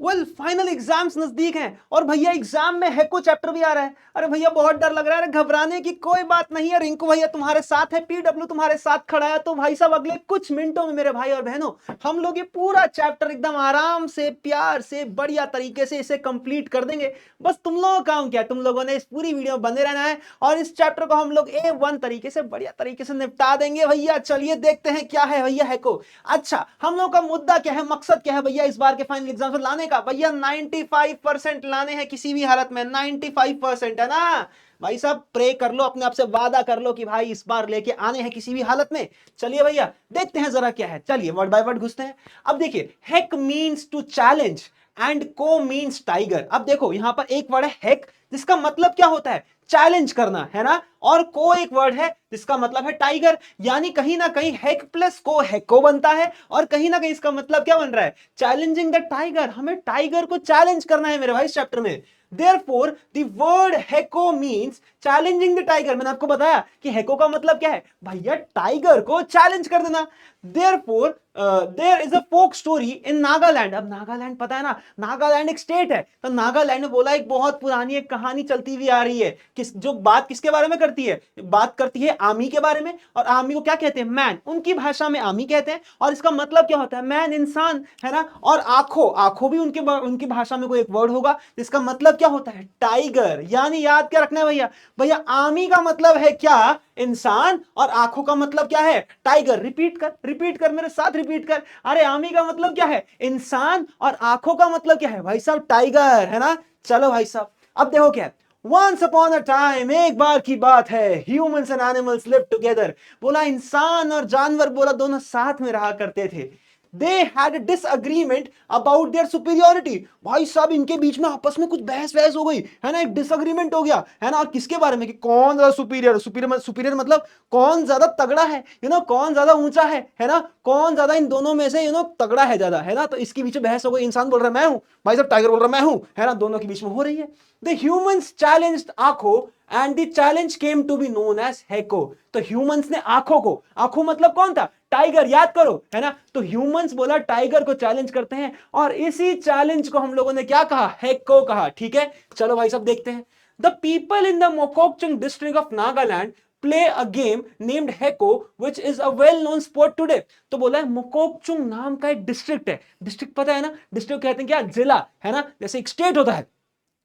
Final exams नजदीक हैं और भैया एग्जाम में हैको चैप्टर भी आ रहा है। अरे भैया बहुत डर लग रहा है, घबराने की कोई बात नहीं है, रिंकू भैया तुम्हारे साथ है, पीडब्ल्यू तुम्हारे साथ खड़ा है। तो भाई साहब अगले कुछ मिनटों में मेरे भाई और बहनों हम लोग ये पूरा चैप्टर एकदम आराम से प्यार से बढ़िया तरीके से इसे कंप्लीट कर देंगे। बस तुम लोगों का काम क्या है, तुम लोगों ने इस पूरी वीडियो में बने रहना है और इस चैप्टर को हम लोग A1 तरीके से बढ़िया तरीके से निपटा देंगे। भैया चलिए देखते हैं क्या है भैया हैको। अच्छा हम लोग का मुद्दा क्या है, मकसद क्या है भैया इस बार के फाइनल एग्जाम में लाने का? भैया 95% लाने हैं किसी भी हालत में, 95% है ना भाई साहब। प्रे कर लो, अपने आप से वादा कर लो कि भाई इस बार लेके आने हैं किसी भी हालत में। चलिए भैया देखते हैं जरा क्या है, चलिए वर्ड बाय वर्ड घुसते हैं। अब देखिए हेक मींस टू चैलेंज एंड को मींस टाइगर। अब देखो यहां पर एक वर्ड है हेक जिसका मतलब क्या होता है, चैलेंज करना है ना, और को एक वर्ड है जिसका मतलब है टाइगर। यानी कहीं ना कहीं हेक प्लस को हेको बनता है और कहीं ना कहीं इसका मतलब क्या बन रहा है, चैलेंजिंग द टाइगर। हमें टाइगर को चैलेंज करना है मेरे भाई इस चैप्टर में। Therefore, the word hecko means challenging the tiger। मैंने आपको बताया कि हेको का मतलब क्या है भैया, टाइगर को चैलेंज कर देना। Therefore, there is a folk story in Nagaland. अब नागालैंड पता है ना, नागालैंड एक स्टेट है, तो नागालैंड में बोला एक बहुत पुरानी एक कहानी चलती हुई आ रही है, जो बात किसके बारे में करती है, बात करती है आमी के बारे में। और आमी को क्या कहते हैं, मैन, उनकी भाषा में आमी कहते हैं। और इसका मतलब क्या होता है, मैन इंसान है ना। और आंखों, आंखों भी उनकी भाषा में कोई एक वर्ड होगा जिसका मतलब क्या होता है, टाइगर। यानी याद क्या रखना है भैया, भैया आमी का मतलब है क्या, इंसान, और आंखों का मतलब क्या है, टाइगर। रिपीट कर मेरे साथ, रिपीट कर। अरे आमी का मतलब क्या है, इंसान, और आंखों का मतलब क्या है भाई साहब, टाइगर, है ना। चलो भाई साहब अब देखो क्या है, Once upon a time, एक बार की बात है, humans and animals live together. बोला इंसान और जानवर बोला दोनों साथ में रहा करते थे। They had disagreement about their superiority. भाई साहब इनके बीच में आपस में कुछ बहस वहस हो गई है ना, एक डिसअग्रीमेंट हो गया है ना। और किसके बारे में, कि कौन ज्यादा सुपीरियर, सुपीरियर मतलब कौन ज्यादा तगड़ा है, कौन ज्यादा ऊंचा है ना, कौन ज्यादा इन दोनों में से तगड़ा है ज्यादा, है ना। तो इसके बीच बहस हो गई, इंसान बोल रहा है मैं हूं, भाई साहब टाइगर बोल रहा है मैं हूं, है ना, दोनों के बीच में हो रही है। द ह्यूमंस चैलेंज्ड आंखों and the challenge came to be known as Heko. तो ह्यूमंस ने आंखों को, आंखों मतलब कौन था, टाइगर, याद करो, है ना। तो ह्यूमंस बोला टाइगर को चैलेंज करते हैं और इसी चैलेंज को हम लोगों ने क्या कहा, हेको कहा। ठीक है चलो भाई साहब देखते हैं। The people in the Mokokchung district of Nagaland play a game named Heko which is a well known sport today. तो बोला है मोकोकचुंग नाम का एक डिस्ट्रिक्ट है, डिस्ट्रिक्ट पता है ना, डिस्ट्रिक्ट कहते हैं क्या, जिला, है ना। जैसे एक स्टेट होता है,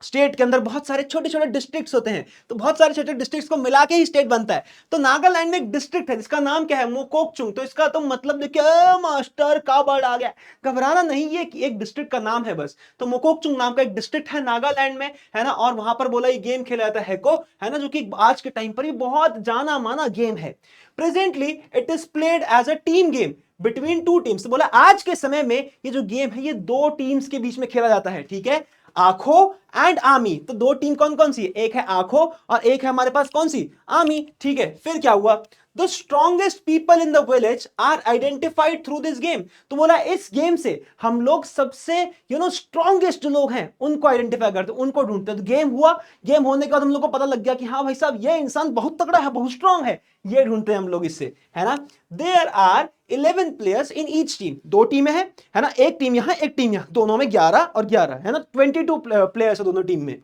स्टेट के अंदर बहुत सारे छोटे छोटे डिस्ट्रिक्ट्स होते हैं, तो बहुत सारे छोटे डिस्ट्रिक्ट्स को मिला के ही स्टेट बनता है। तो नागालैंड में एक डिस्ट्रिक्ट है जिसका नाम क्या है, मोकोकचुंग। तो इसका तो मतलब देखिए, मास्टर का वर्ड आ गया, घबराना नहीं, ये एक डिस्ट्रिक्ट का नाम है बस। तो मोकोकचुंग नाम का एक डिस्ट्रिक्ट है नागालैंड में, है ना। और वहां पर बोला ये गेम खेला जाता है हेको, है ना, जो कि आज के टाइम पर भी बहुत जाना माना गेम है। Presently it is played as a team game between two teams. तो बोला आज के समय में ये जो गेम है ये दो टीम्स के बीच में खेला जाता है। ठीक है, आंखों एंड आमी। तो दो टीम कौन कौन सी है, एक है आंखों और एक है हमारे पास कौन सी, आमी। ठीक है, फिर क्या हुआ, the strongest people in the village are identified through this game. तो बोला इस गेम से हम लोग सबसे स्ट्रॉन्गेस्ट जो लोग हैं उनको आइडेंटिफाई करते, उनको ढूंढते। तो गेम हुआ, गेम होने के बाद हम लोग को पता लग गया कि हाँ भाई साहब ये इंसान बहुत तगड़ा है, बहुत स्ट्रांग है, ये ढूंढते हैं हम लोग इससे, है ना। There are 11 players in each team. दो टीमें हैं, है ना, एक टीम यहां एक टीम यहां, दोनों में 11 और 11, है ना, 22 प्लेयर्स है दोनों टीम में।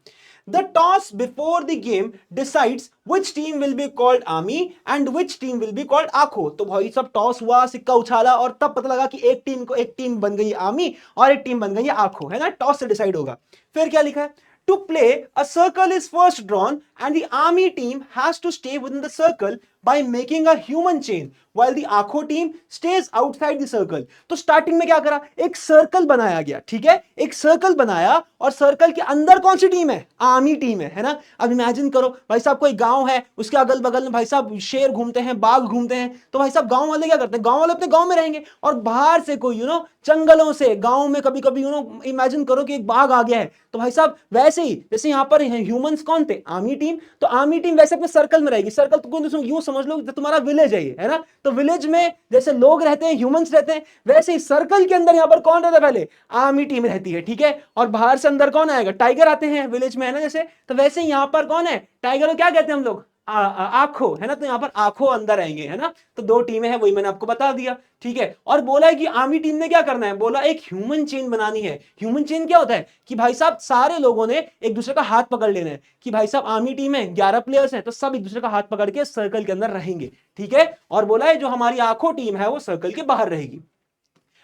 The toss before the game decides which team will be called army and which team will be called आंखों। तो भाई सब टॉस हुआ, सिक्का उछाला और तब पता लगा कि एक टीम बन गई आर्मी और एक टीम बन गई आंखों, है ना, टॉस से डिसाइड होगा। फिर क्या लिखा है, to play a circle is first drawn and the army team has to stay within the circle by making a human chain while the आंखों team stays outside the circle। तो starting में क्या करा, एक सर्कल बनाया गया। ठीक है, एक सर्कल बनाया और सर्कल के अंदर कौन सी टीम है, आर्मी टीम है ना। अब इमेजिन करो भाई साहब कोई गांव है, उसके अगल बगल में भाई साहब शेर घूमते हैं, बाघ घूमते हैं। तो भाई साहब गांव वाले क्या करते हैं, गांव वाले अपने गांव में रहेंगे और बाहर से कोई जंगलों से गांव में कभी कभी इमेजिन करो कि एक बाघ आ गया है। तो भाई साहब वैसे ही जैसे यहां पर ह्यूमंस कौन थे, आर्मी टीम। तो आर्मी टीम वैसे अपने सर्कल में रहेगी, सर्कल तो यूं समझ लो तुम्हारा विलेज है ये, है ना। तो विलेज में जैसे लोग रहते हैं, ह्यूमंस रहते हैं, वैसे ही सर्कल के अंदर यहां पर कौन रहता है, पहले आर्मी टीम रहती है। ठीक है, और बाहर से अंदर कौन आएगा, टाइगर आते हैं विलेज में, है ना जैसे। तो वैसे ही यहां पर कौन है, टाइगर को क्या कहते हैं हम लोग, आंखों है ना, तो यहाँ पर आंखों अंदर आएंगे है ना, तो दो टीमें हैं वही मैंने आपको बता दिया। ठीक है, और बोला है कि आर्मी टीम ने क्या करना है, बोला एक ह्यूमन चेन बनानी है। ह्यूमन चेन क्या होता है कि भाई साहब सारे लोगों ने एक दूसरे का हाथ पकड़ लेना है, कि भाई साहब आर्मी टीम है 11 प्लेयर्स हैं, तो सब एक दूसरे का हाथ पकड़ के सर्कल के अंदर रहेंगे। ठीक है, और बोला है जो हमारी आंखों टीम है वो सर्कल के बाहर रहेगी।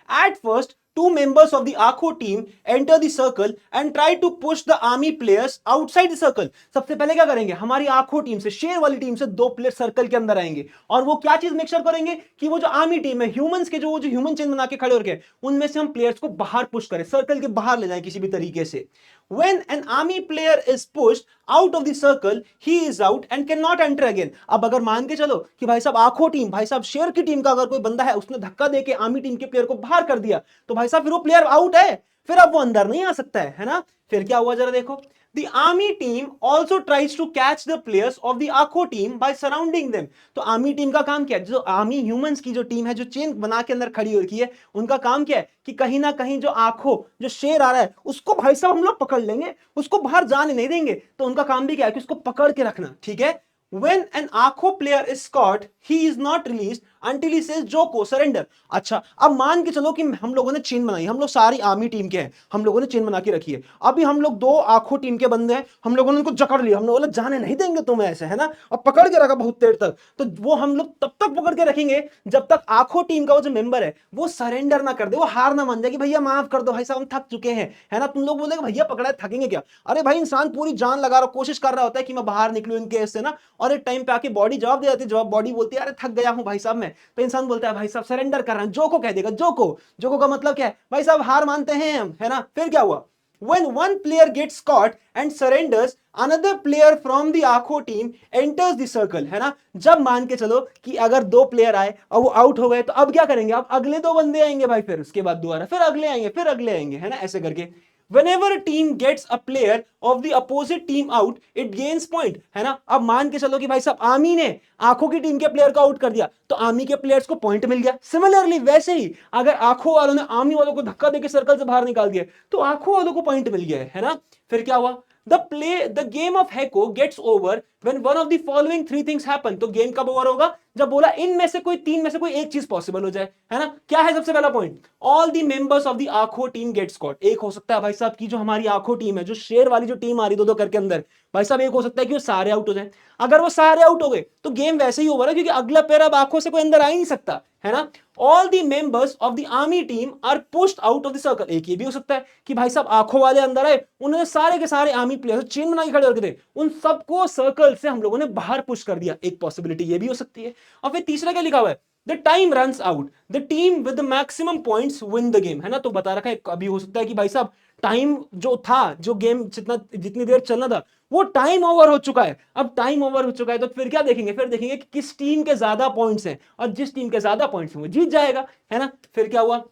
At first, two members of the Akho team enter the circle and try to push the army players outside the circle. सबसे पहले क्या करेंगे, हमारी आंखों टीम से, शेर वाली टीम से दो प्लेयर सर्कल के अंदर आएंगे, और वो क्या चीज मेक श्योर करेंगे कि वो जो आर्मी टीम है, ह्यूमंस के जो ह्यूमन चेन बना के खड़े होकर उनमें से हम प्लेयर्स को बाहर पुश करें, सर्कल के बाहर ले जाएं किसी भी तरीके से। When an army player is pushed out of the circle, he is out and cannot enter again. अब अगर मान के चलो कि भाई साहब आंखों टीम, भाई साहब शेर की टीम का अगर कोई बंदा है उसने धक्का देके आर्मी टीम के प्लेयर को बाहर कर दिया, तो भाई साहब फिर वो प्लेयर आउट है, फिर अब वो अंदर नहीं आ सकता है ना। फिर क्या हुआ जरा देखो, The army team also tries to catch the players of the Akho team by surrounding them. तो आर्मी टीम का काम क्या है, जो आर्मी ह्यूमंस की जो टीम है जो चेन बना के अंदर खड़ी हो रखी है, उनका काम क्या है कि कहीं ना कहीं जो आंखों जो शेर आ रहा है उसको भाई साहब हम लोग पकड़ लेंगे, उसको बाहर जाने नहीं देंगे, तो उनका काम भी क्या है कि उसको पकड़ के रखना। ठीक है, When an Akho player is caught, he is not released until he says Joko surrender. अच्छा, अब मान के चलो कि हम लोगों ने चेन बनाई, हम लोग सारी आर्मी टीम के हैं, हम लोगों ने चेन बना के रखी है, अभी हम लोग दो आंखों टीम के बंदे हैं, हम लोगों ने उनको जकड़ लिया, हमने बोला जाने नहीं देंगे तुम्हें ऐसे है ना, और पकड़ के रखा बहुत देर तक, तो वो हम लोग तब तक पकड़ के रखेंगे जब तक आंखों टीम का वो जो मेंबर है वो सरेंडर ना कर दे, वो हार ना मान जाए कि भैया माफ कर दो भाई साहब हम थक चुके हैं, है ना। तुम लोग बोलेगे भैया पकड़ा है थकेंगे क्या, अरे भाई इंसान पूरी जान लगा रहा कोशिश कर रहा होता है कि मैं बाहर निकलूं इनके इससे ना, और एक टाइम पे आके बॉडी जवाब दे जाती है, जवाब बॉडी बोलती है अरे थक गया हूं भाई साहब मैं, तो इंसान बोलता है भाई साहब सरेंडर कर रहा है, जोको कह देगा, जोको, जोको का मतलब क्या है भाई साहब हार मानते हैं हम, है ना। फिर क्या हुआ, when one player gets caught and surrenders, another player from the आंखों team enters the circle, है ना। जब मान के चलो कि अगर दो प्लेयर आए और वो आउट हो गए, तो अब क्या करेंगे, अब अगले दो बंदे आएंगे भाई, फिर उसके बाद दोबारा फिर अगले आएंगे, फिर अगले आएंगे, है ना, ऐसे करके। Whenever a team gets a player of the opposite team out, it gains point, है ना। अब मान के चलो कि भाई साहब आर्मी ने आंखों की टीम के प्लेयर को आउट कर दिया, तो आर्मी के प्लेयर्स को पॉइंट मिल गया। सिमिलरली वैसे ही अगर आंखों वालों ने आर्मी वालों को धक्का देकर सर्कल से बाहर निकाल दिया, तो आंखों वालों को पॉइंट मिल गया है ना। फिर क्या हुआ, the game of Heko gets over when one of the following three things happen. तो गेम कब ओवर होगा, जब बोला इनमें से कोई तीन में से कोई एक चीज पॉसिबल हो जाए, है ना। क्या है सबसे पहला point, all the members of the आंखों टीम गेट्स कॉट। एक हो सकता है भाई साहब की जो हमारी आंखों टीम है, जो शेर वाली जो टीम आ रही दो दो करके अंदर, भाई साहब एक हो सकता है कि वो सारे आउट हो जाए। अगर वो सारे आउट हो गए तो गेम वैसे ही ओवर है, क्योंकि अगला प्लेयर अब आंखों से कोई अंदर आ ही नहीं सकता, है ना। All the members of the army team are pushed out of the circle. एक ये भी हो सकता है कि भाई साहब आंखों वाले अंदर आए, उन्होंने सारे के सारे आर्मी प्लेयर चेन बना के खड़े होकर थे, उन सबको सर्कल से हम लोगों ने बाहर पुश कर दिया, एक पॉसिबिलिटी ये भी हो सकती है। और फिर तीसरा क्या लिखा हुआ है, the time runs out, the team with the maximum points win the game, है ना। तो बता रखा है अभी हो सकता है कि भाई साहब टाइम जो था, जो गेम जितना जितनी देर चलना था वो टाइम ओवर हो चुका है। अब टाइम ओवर हो चुका है तो फिर क्या देखेंगे, फिर देखेंगे कि किस टीम के ज्यादा पॉइंट्स हैं, और जिस टीम के ज्यादा पॉइंट्स हैं वो जीत जाएगा, है ना। फिर क्या हुआ,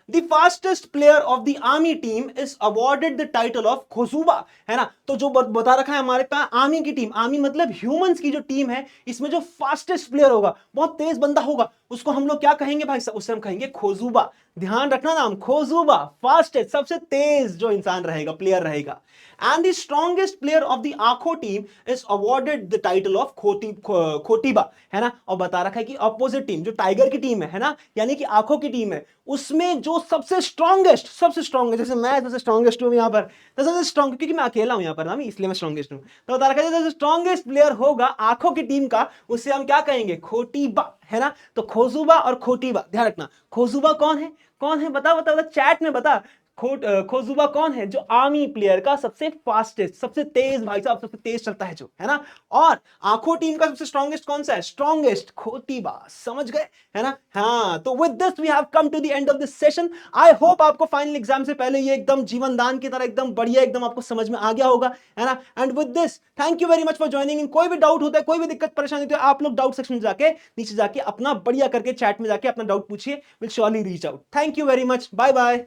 The fastest player of the army team is awarded the title of खोजूबा, है ना। तो जो बता रखा है हमारे पास आर्मी की टीम, आर्मी मतलब ह्यूमंस की जो टीम है, इसमें जो फास्टेस्ट प्लेयर होगा, बहुत तेज बंदा होगा, उसको हम लोग क्या कहेंगे भाई साहब, उससे हम कहेंगे खोजूबा। ध्यान रखना नाम, खोजूबा, फास्टेस्ट सबसे तेज जो इंसान रहेगा, प्लेयर रहेगा। And the strongest player of the आंखों team is awarded the title of खोटीबा, है ना। और बता रखा है कि अपोजिट टीम जो टाइगर की टीम है ना, यानी कि आंखों की टीम है, उसमें जो सबसे स्ट्रॉन्गेस्ट, जैसे मैं सबसे स्ट्रॉन्गेस्ट हूं यहाँ पर, तो सबसे स्ट्रॉन्ग क्योंकि मैं अकेला हूं यहाँ पर ना, इसलिए मैं स्ट्रॉन्गेस्ट हूं, तो बता रखा है जो स्ट्रॉन्गेस्ट प्लेयर होगा आंखों की टीम का, उससे हम क्या कहेंगे, खोटीबा, है ना। तो खोजूबा और खोटीबा ध्यान रखना। खोजूबा कौन है, कौन है बता बता बता चैट में बता। खोजुबा कौन है, जो आर्मी प्लेयर का सबसे फास्टेस्ट, सबसे तेज भाई साहब, सबसे तेज चलता है जो, है ना। और आंखों टीम का सबसे स्ट्रॉन्गेस्ट कौन सा है, स्ट्रॉन्गेस्ट खोटीबा, समझ गए, है ना। हाँ, तो with this we have come to the end of this session. I hope आपको फाइनल एग्जाम से पहले ये एकदम जीवन दान की तरह एकदम बढ़िया एकदम आपको समझ में आ गया होगा, है ना। And with this thank you very much for joining in. कोई भी डाउट होता है, कोई भी दिक्कत परेशानी होती है, आप लोग डाउट सेक्शन में जाके नीचे जाके अपना बढ़िया करके चैट में जाके अपना डाउट पूछिए, will surely reach out. Thank you very much, bye bye.